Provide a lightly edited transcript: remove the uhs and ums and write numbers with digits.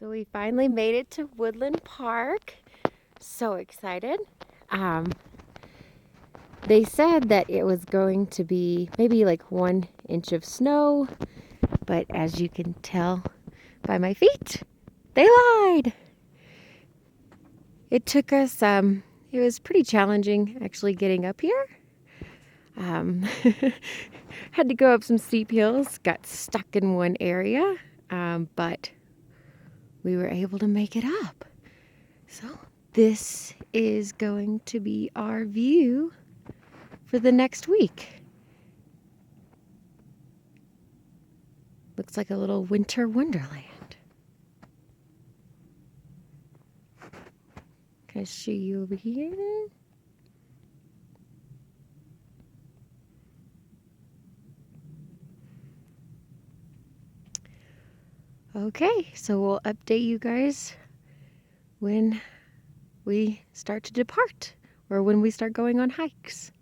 So we finally made it to Woodland Park. So excited. Um, they said that it was going to be maybe like 1 inch of snow, but as you can tell by my feet, they lied. It took us, it was pretty challenging actually getting up here. Um, had to go up some steep hills, got stuck in one area, but we were able to make it up. So this is going to be our view for the next week. Looks like a little winter wonderland. Can I show you over here? Okay, so we'll update you guys when we start to depart or when we start going on hikes.